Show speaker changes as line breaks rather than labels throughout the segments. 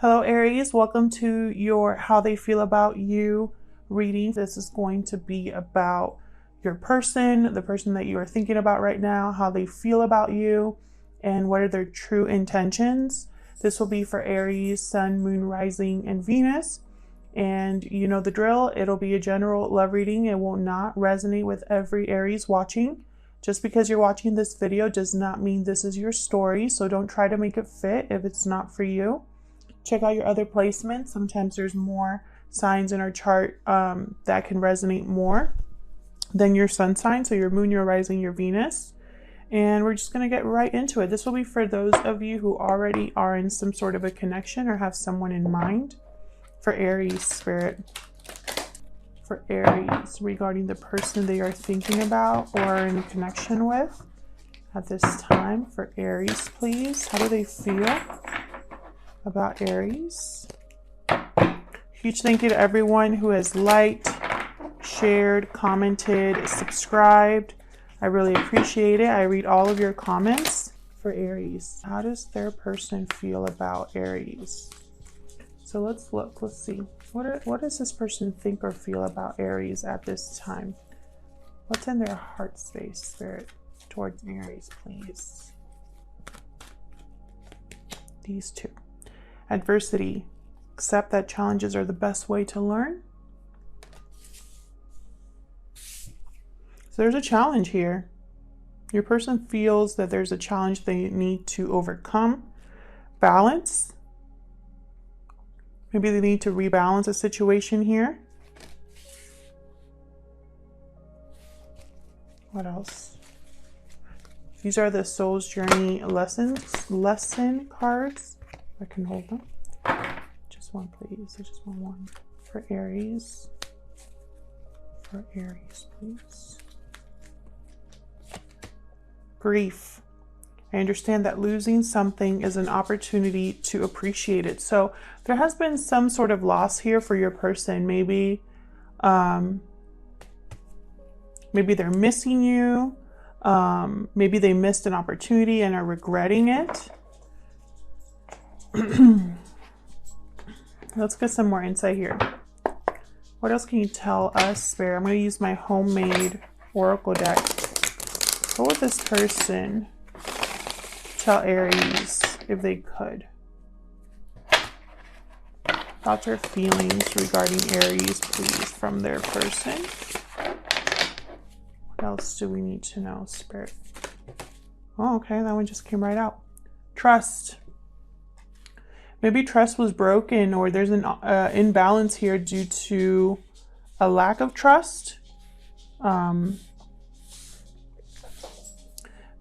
Hello Aries, welcome to your How They Feel About You reading. This is going to be about your person, the person that you are thinking about right now, how they feel about you, and what are their true intentions. This will be for Aries, Sun, Moon, Rising, and Venus. And you know the drill, it'll be a general love reading. It will not resonate with every Aries watching. Just because you're watching this video does not mean this is your story, so don't try to make it fit if it's not for you. Check out your other placements. Sometimes there's more signs in our chart that can resonate more than your sun sign. So your moon, your rising, your Venus. And we're just going to get right into it. This will be for those of you who already are in some sort of a connection or have someone in mind. For Aries, Spirit. For Aries, regarding the person they are thinking about or in connection with at this time. For Aries, please. How do they feel about Aries? Huge thank you to everyone who has liked, shared, commented, subscribed. I really appreciate it. I read all of your comments. For Aries, how does their person feel about Aries? So let's look, let's see. What does this person think or feel about Aries at this time? What's in their heart space, Spirit, towards Aries, please? These two. Adversity. Accept that challenges are the best way to learn. So there's a challenge here. Your person feels that there's a challenge they need to overcome. Balance. Maybe they need to rebalance a situation here. What else? These are the Soul's Journey lesson cards. I can hold them. Just one, please. I just want one. For Aries. For Aries, please. Grief. I understand that losing something is an opportunity to appreciate it. So there has been some sort of loss here for your person. Maybe, maybe they're missing you. Maybe they missed an opportunity and are regretting it. Let's get some more insight here. What else can you tell us, Spirit? I'm going to use my homemade oracle deck. What would this person tell Aries if they could? Thoughts or feelings regarding Aries, please, from their person. What else do we need to know, Spirit? Oh, okay, that one just came right out. Trust. Maybe trust was broken, or there's an imbalance here due to a lack of trust.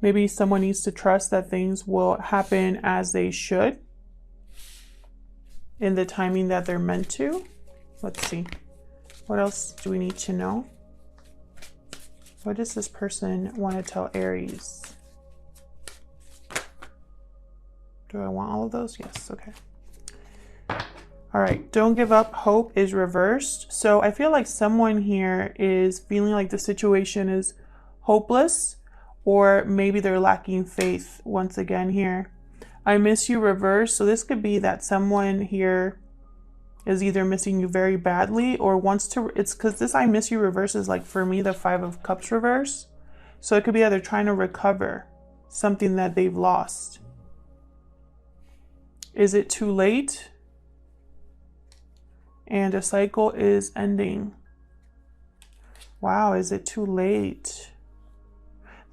Maybe someone needs to trust that things will happen as they should in the timing that they're meant to. Let's see. What else do we need to know? What does this person want to tell Aries? Do I want all of those? Yes. Okay. All right. Don't give up. Hope is reversed. So I feel like someone here is feeling like the situation is hopeless, or maybe they're lacking faith once again here. I miss you reversed. So this could be that someone here is either missing you very badly or wants to. It's because this I miss you reverse is like, for me, the 5 of Cups reverse. So it could be that they're trying to recover something that they've lost. Is it too late? And a cycle is ending. Wow, is it too late?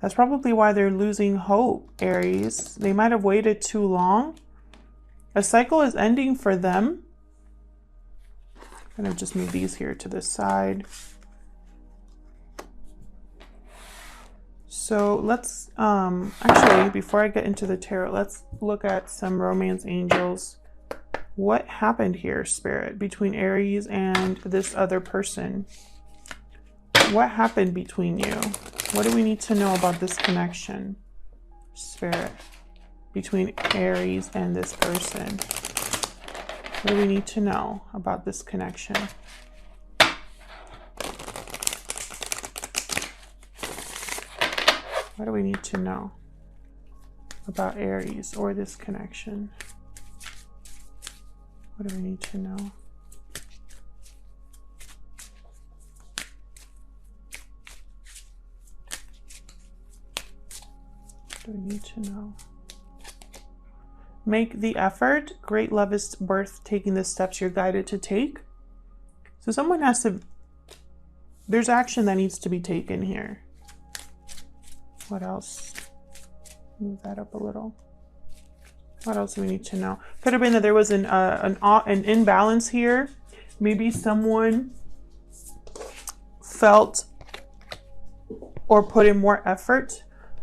That's probably why they're losing hope, Aries. They might have waited too long. A cycle is ending for them. I'm going to just move these here to the side. So let's, actually, before I get into the tarot, let's look at some romance angels. What happened here, Spirit, between Aries and this other person? What happened between you? What do we need to know about this connection, Spirit, between Aries and this person? What do we need to know about this connection? What do we need to know about Aries or this connection? What do we need to know? What do we need to know? Make the effort. Great love is worth taking the steps you're guided to take. So someone has to, there's action that needs to be taken here. What else? Move that up a little. What else do we need to know? Could have been that there was an imbalance here. Maybe someone felt or put in more effort.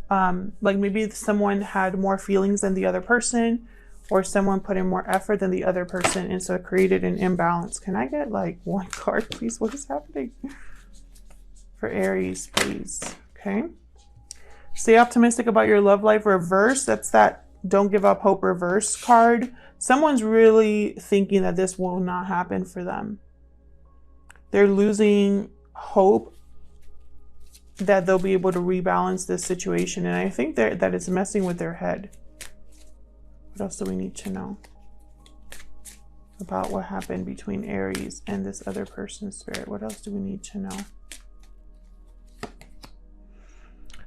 Like maybe someone had more feelings than the other person, or someone put in more effort than the other person, and so it created an imbalance. Can I get like one card, please? What is happening? For Aries, please. Okay. Stay optimistic about your love life. Reverse. That's that don't give up hope reverse card. Someone's really thinking that this will not happen for them. They're losing hope that they'll be able to rebalance this situation. And I think that it's messing with their head. What else do we need to know about what happened between Aries and this other person's spirit? What else do we need to know?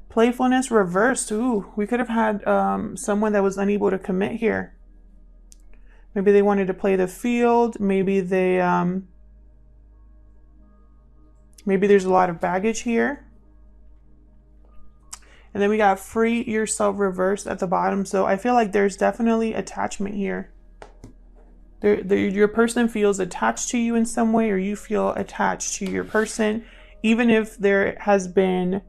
Playfulness reversed. Ooh, we could have had someone that was unable to commit here. Maybe they wanted to play the field. Maybe they, maybe there's a lot of baggage here. And then we got free yourself reversed at the bottom. So I feel like there's definitely attachment here. Your person feels attached to you in some way, or you feel attached to your person, even if there has been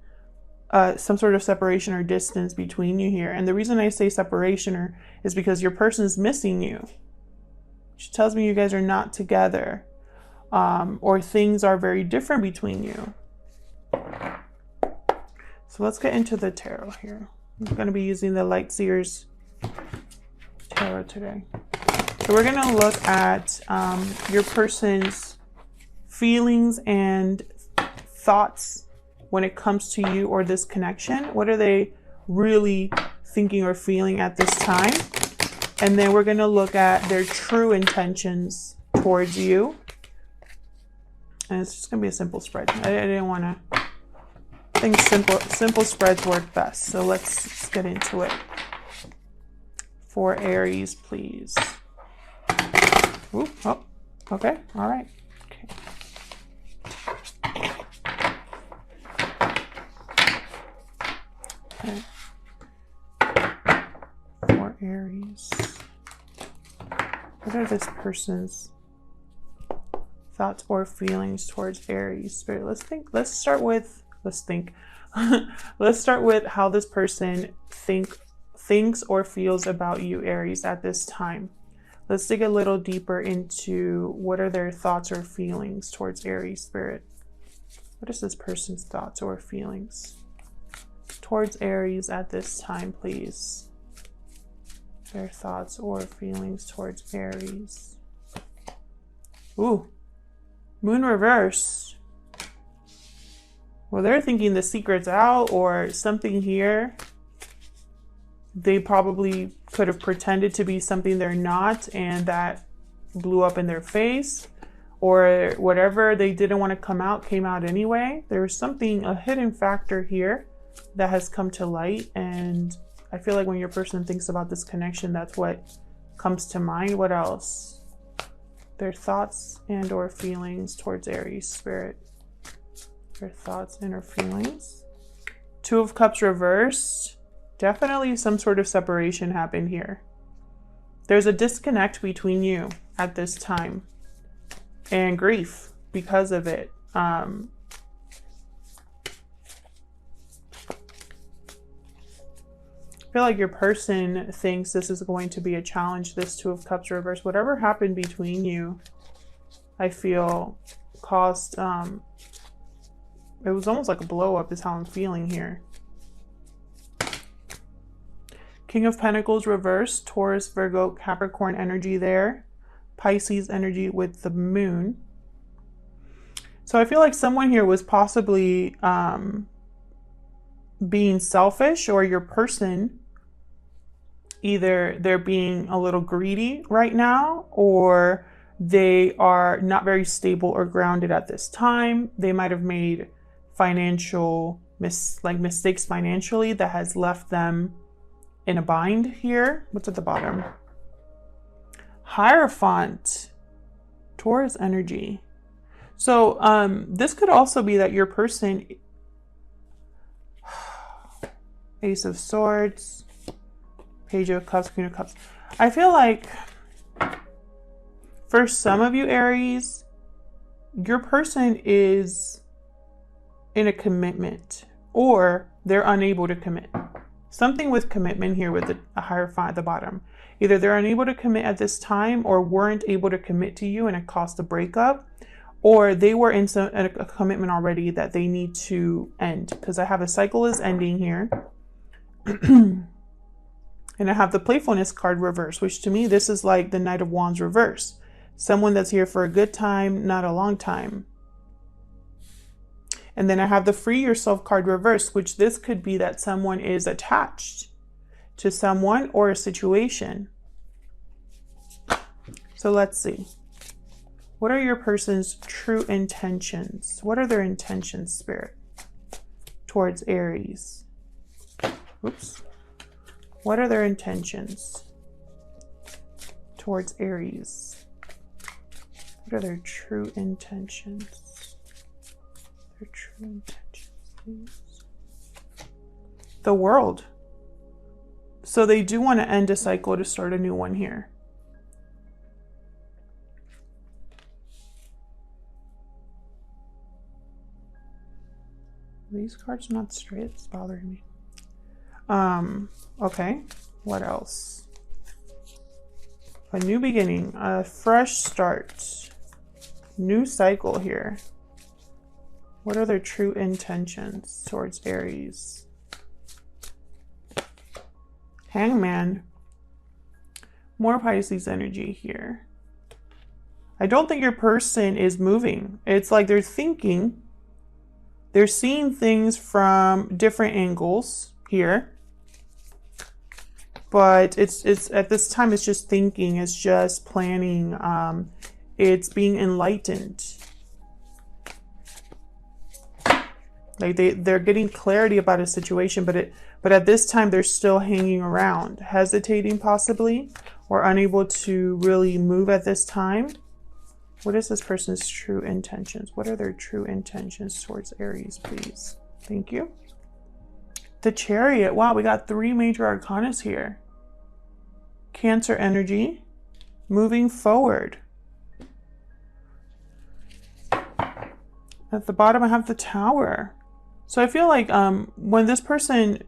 some sort of separation or distance between you here. And the reason I say separation is because your person is missing you. She tells me you guys are not together, or things are very different between you. So let's get into the tarot here. I'm going to be using the Light Seers Tarot today. So we're going to look at your person's feelings and thoughts when it comes to you or this connection. What are they really thinking or feeling at this time? And then we're going to look at their true intentions towards you. And it's just going to be a simple spread. I didn't want to... I think simple spreads work best. So let's get into it. For Aries, please. Ooh, oh, okay, all right. Okay. For Aries, what are this person's thoughts or feelings towards Aries? Spirit, let's start with how this person thinks or feels about you, Aries, at this time. Let's dig a little deeper into what are their thoughts or feelings towards Aries, Spirit. What is this person's thoughts or feelings towards Aries at this time, please? Their thoughts or feelings towards Aries. Ooh, Moon reverse. Well, they're thinking the secret's out or something here. They probably could have pretended to be something they're not, and that blew up in their face, or whatever they didn't want to come out came out anyway. There's something, a hidden factor here that has come to light, and I feel like when your person thinks about this connection, that's what comes to mind. What else? Their thoughts and or feelings towards Aries, Spirit. Their thoughts and or feelings. Two of Cups reversed. Definitely some sort of separation happened here. There's a disconnect between you at this time, and grief because of it. I feel like your person thinks this is going to be a challenge, this Two of Cups reverse. Whatever happened between you, I feel caused, it was almost like a blow up is how I'm feeling here. King of Pentacles reversed, Taurus, Virgo, Capricorn energy there. Pisces energy with the moon. So I feel like someone here was possibly being selfish, or your person either they're being a little greedy right now, or they are not very stable or grounded at this time. They might have made financial mistakes financially that has left them in a bind here. What's at the bottom? Hierophant, Taurus energy. So this could also be that your person, Ace of Swords, Page of Cups, Queen of Cups. I feel like for some of you Aries, your person is in a commitment, or they're unable to commit. Something with commitment here with a Hierophant at the bottom. Either they're unable to commit at this time, or weren't able to commit to you and it caused a breakup, or they were in a commitment already that they need to end. Because I have a cycle is ending here. And I have the playfulness card reverse, which to me, this is like the Knight of Wands reverse. Someone that's here for a good time, not a long time. And then I have the free yourself card reverse, which this could be that someone is attached to someone or a situation. So let's see. What are your person's true intentions? What are their intentions, Spirit, towards Aries? Oops. What are their intentions towards Aries? What are their true intentions? Their true intentions, please. The World. So they do want to end a cycle to start a new one here. These cards are not straight. It's bothering me. Okay. What else? A new beginning, a fresh start, new cycle here. What are their true intentions towards Aries? Hangman. More Pisces energy here. I don't think your person is moving. It's like they're thinking. They're seeing things from different angles here. But it's at this time, it's just thinking. It's just planning. It's being enlightened. Like they're getting clarity about a situation, but at this time they're still hanging around, hesitating possibly, or unable to really move at this time. What is this person's true intentions? What are their true intentions towards Aries, please? Thank you. The Chariot. Wow, we got 3 major arcanas here. Cancer energy, moving forward. At the bottom, I have the Tower. So I feel like when this person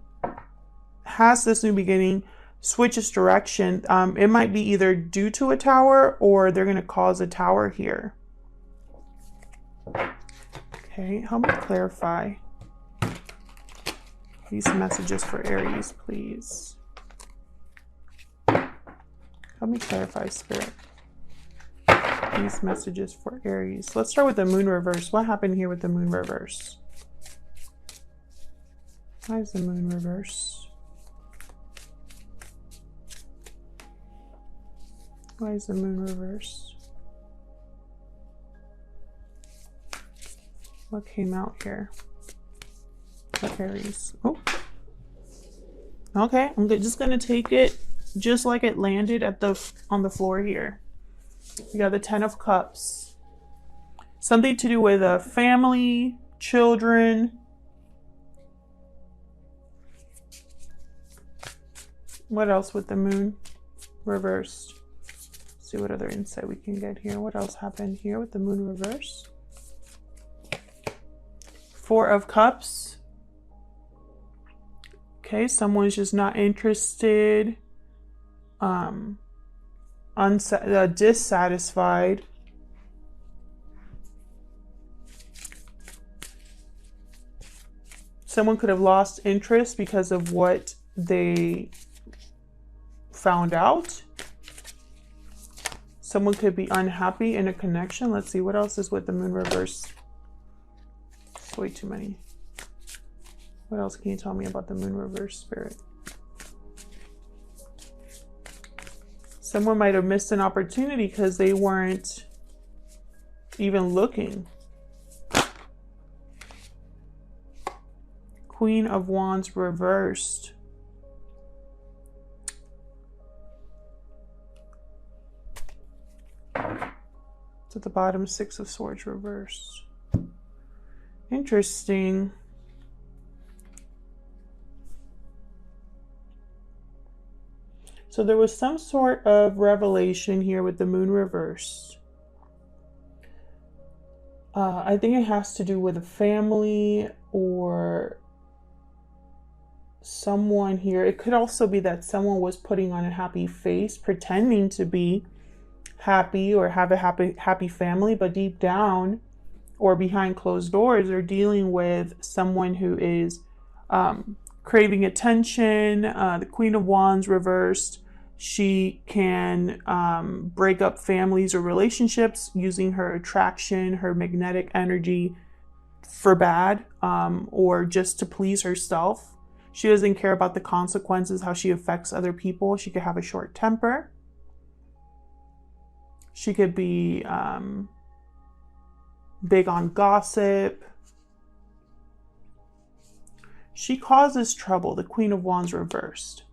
has this new beginning, switches direction, it might be either due to a tower or they're going to cause a tower here. Okay, help me clarify these messages for Aries, please. Help me clarify, Spirit, these messages for Aries. Let's start with the Moon reverse. What happened here with the Moon reverse? Why is the Moon reverse? Why is the Moon reverse? What came out here for Aries? Oh, okay. I'm just gonna take it just like it landed at on the floor here. We got the 10 of Cups. Something to do with a family, children. What else with the Moon reversed? See what other insight we can get here. What else happened here with the Moon reverse? 4 of Cups. Okay, someone's just not interested, dissatisfied. Someone could have lost interest because of what they found out. Someone could be unhappy in a connection. Let's see, what else is with the Moon reverse? It's way too many. What else can you tell me about the Moon reverse, Spirit? Someone might have missed an opportunity because they weren't even looking. Queen of Wands reversed. It's at the bottom, Six of Swords reversed. Interesting. So there was some sort of revelation here with the moon reversed. I think it has to do with a family or someone here. It could also be that someone was putting on a happy face, pretending to be happy or have a happy family, but deep down or behind closed doors, they're dealing with someone who is craving attention. The Queen of Wands reversed. She can break up families or relationships using her attraction, her magnetic energy for bad, or just to please herself. She doesn't care about the consequences, how she affects other people. She could have a short temper. She could be big on gossip. She causes trouble, the Queen of Wands reversed.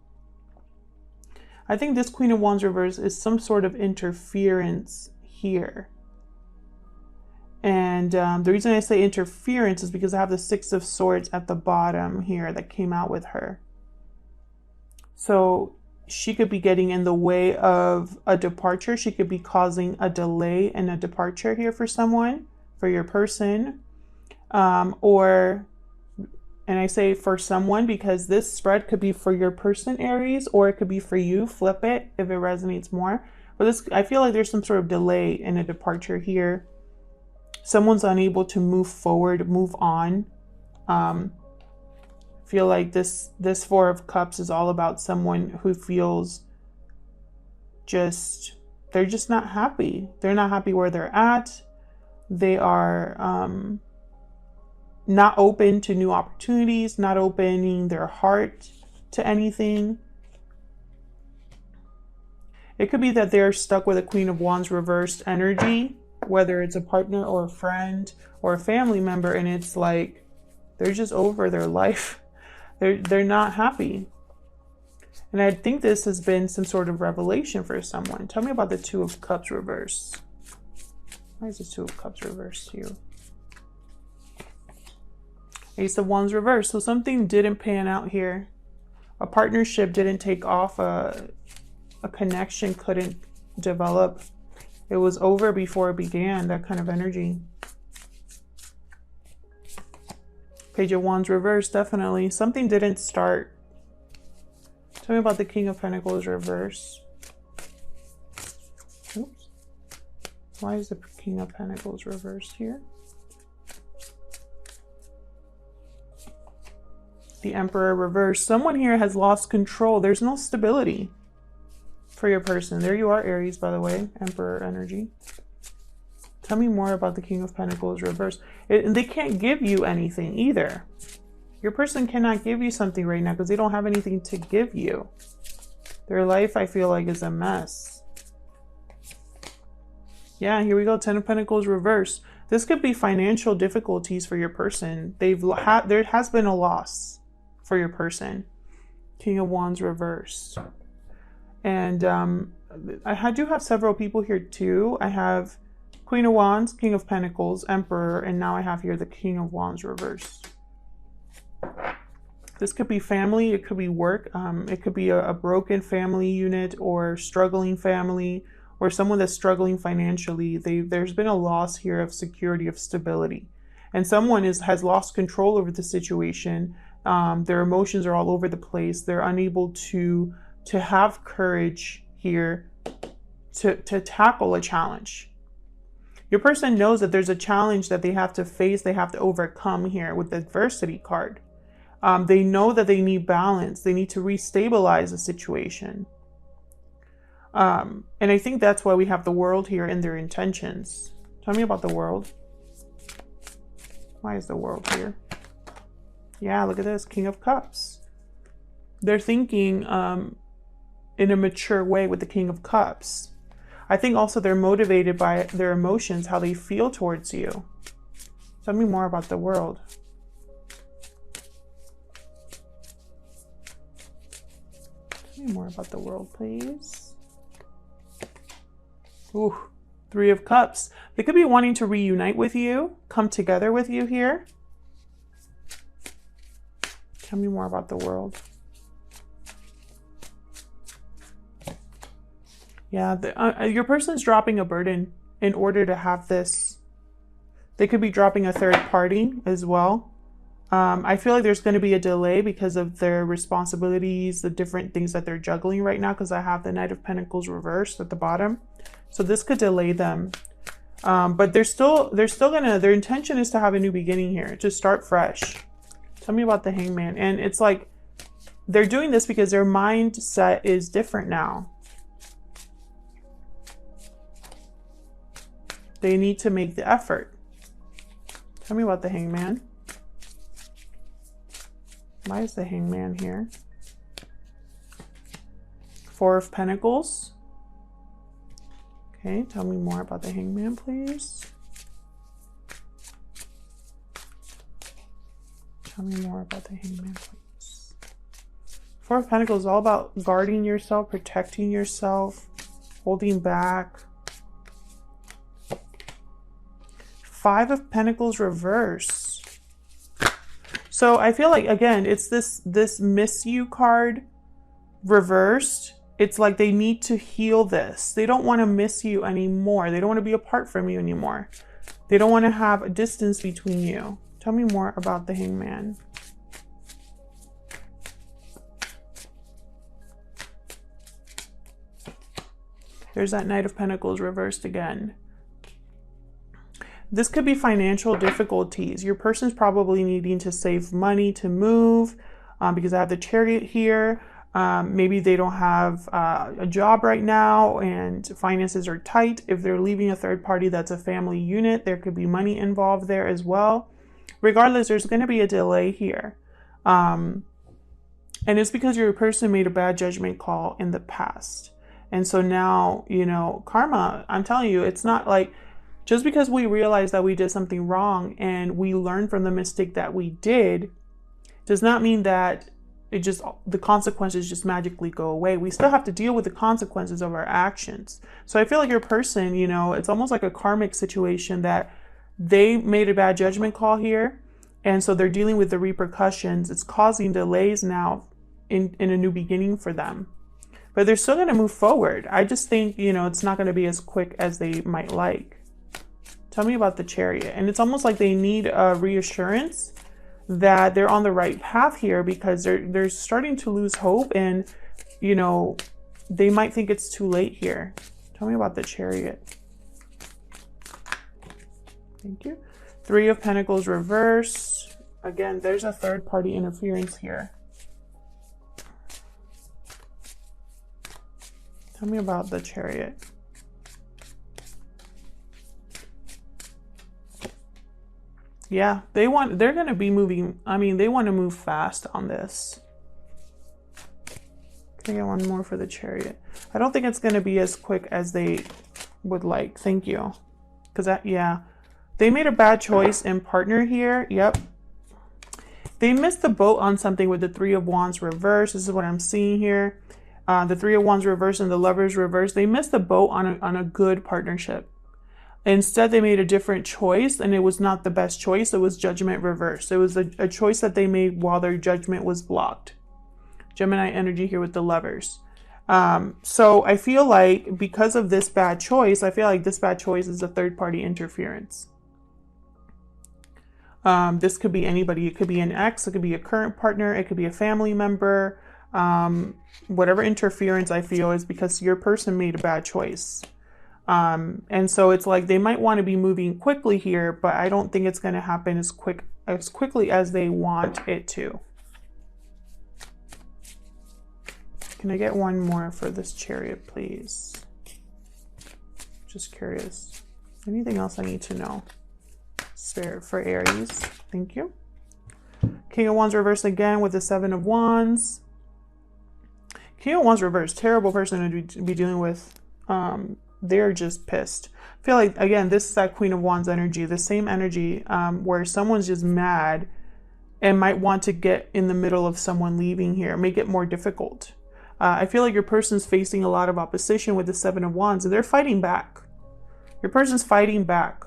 I think this Queen of Wands reversed is some sort of interference here. And the reason I say interference is because I have the Six of Swords at the bottom here that came out with her. So she could be getting in the way of a departure. She could be causing a delay in a departure here for someone, for your person. And I say for someone because this spread could be for your person, Aries, or it could be for you. Flip it if it resonates more. But this, I feel like there's some sort of delay in a departure here. Someone's unable to move forward, move on. Feel like this Four of Cups is all about someone who feels they're just not happy. They're not happy where they're at. They are not open to new opportunities, not opening their heart to anything. It could be that they're stuck with a Queen of Wands reversed energy, whether it's a partner or a friend or a family member, and it's like they're just over their life. They're not happy. And I think this has been some sort of revelation for someone. Tell me about the Two of Cups reversed. Why is the Two of Cups reversed here? Ace of Wands reversed. So something didn't pan out here. A partnership didn't take off. A connection couldn't develop. It was over before it began, that kind of energy. Page of Wands reversed, definitely. Something didn't start. Tell me about the King of Pentacles reversed. Oops. Why is the King of Pentacles reversed here? The Emperor reversed. Someone here has lost control. There's no stability for your person. There you are, Aries, by the way. Emperor energy. Tell me more about the King of Pentacles reversed. They can't give you anything either. Your person cannot give you something right now because they don't have anything to give you. Their life, I feel like, is a mess. Yeah, here we go. Ten of Pentacles reversed. This could be financial difficulties for your person. There has been a loss for your person. King of Wands reversed. And I do have several people here too. I have Queen of Wands, King of Pentacles, Emperor, and now I have here the King of Wands reversed. This could be family, it could be work, it could be a broken family unit or struggling family or someone that's struggling financially. There's been a loss here of security, of stability. And someone has lost control over the situation. Their emotions are all over the place. They're unable to have courage here to tackle a challenge. Your person knows that there's a challenge that they have to face, they have to overcome here with the adversity card. They know that they need balance. They need to restabilize the situation. And I think that's why we have the World here in their intentions. Tell me about the World. Why is the World here? Yeah, look at this. King of Cups. They're thinking in a mature way with the King of Cups. I think also they're motivated by their emotions, how they feel towards you. Tell me more about the world. Tell me more about the world, please. Ooh, Three of Cups. They could be wanting to reunite with you, come together with you here. Tell me more about the world. Yeah, your person's dropping a burden in order to have this. They could be dropping a third party as well. I feel like there's going to be a delay because of their responsibilities, the different things that they're juggling right now, because I have the Knight of Pentacles reversed at the bottom. So this could delay them. But they're still gonna, their intention is to have a new beginning here, to start fresh. Tell me about the Hangman. And it's like, they're doing this because their mindset is different now. They need to make the effort. Tell me about the Hangman. Why is the Hangman here? Four of Pentacles. Okay, tell me more about the Hangman, please. Tell me more about the Hangman, please. Four of Pentacles is all about guarding yourself, protecting yourself, holding back. Five of Pentacles reverse. So I feel like, again, it's this miss you card reversed. It's like they need to heal this. They don't want to miss you anymore. They don't want to be apart from you anymore. They don't want to have a distance between you. Tell me more about the Hangman. There's that Knight of Pentacles reversed again. This could be financial difficulties. Your person's probably needing to save money to move because I have the Chariot here. Maybe they don't have a job right now and finances are tight. If they're leaving a third party that's a family unit, there could be money involved there as well. Regardless, there's going to be a delay here. And it's because your person made a bad judgment call in the past. And so now, you know, karma, I'm telling you, it's not like, just because we realize that we did something wrong and we learn from the mistake that we did, does not mean that the consequences just magically go away. We still have to deal with the consequences of our actions. So I feel like your person, you know, it's almost like a karmic situation that they made a bad judgment call here. And so they're dealing with the repercussions. It's causing delays now in a new beginning for them. But they're still going to move forward. I just think, you know, it's not going to be as quick as they might like. Tell me about the Chariot. And it's almost like they need a reassurance that they're on the right path here, because they're starting to lose hope, and, you know, they might think it's too late here. Tell me about the Chariot. Thank you. Three of Pentacles reverse. Again, there's a third party interference here. Tell me about the Chariot. Yeah, they're going to be moving. I mean, they want to move fast on this. Can I get one more for the Chariot? I don't think it's going to be as quick as they would like. Thank you. Because yeah, they made a bad choice in partner here. Yep. They missed the boat on something with the Three of Wands reverse. This is what I'm seeing here. The Three of Wands reverse and the Lovers reverse. They missed the boat on a good partnership. Instead, they made a different choice, and it was not the best choice. It was Judgment reversed. It was a choice that they made while their judgment was blocked. Gemini energy here with the Lovers. So I feel like because of this bad choice, I feel like this bad choice is a third-party interference. This could be anybody. It could be an ex. It could be a current partner. It could be a family member. Whatever interference I feel is because your person made a bad choice. And so it's like they might want to be moving quickly here, but I don't think it's going to happen as quickly as they want it to. Can I get one more for this Chariot, please? Just curious. Anything else I need to know? Spirit for Aries. Thank you. King of Wands reversed again with the Seven of Wands. King of Wands reversed, terrible person to be dealing with. They're just pissed. I feel like, again, this is that Queen of Wands energy, the same energy where someone's just mad and might want to get in the middle of someone leaving here, make it more difficult. I feel like your person's facing a lot of opposition with the Seven of Wands, and they're fighting back. Your person's fighting back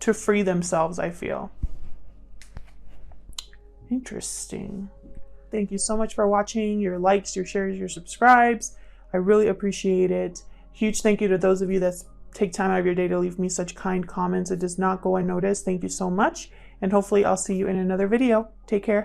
to free themselves, I feel. Interesting. Thank you so much for watching. Your likes, your shares, your subscribes. I really appreciate it. Huge thank you to those of you that take time out of your day to leave me such kind comments. It does not go unnoticed. Thank you so much. And hopefully I'll see you in another video. Take care.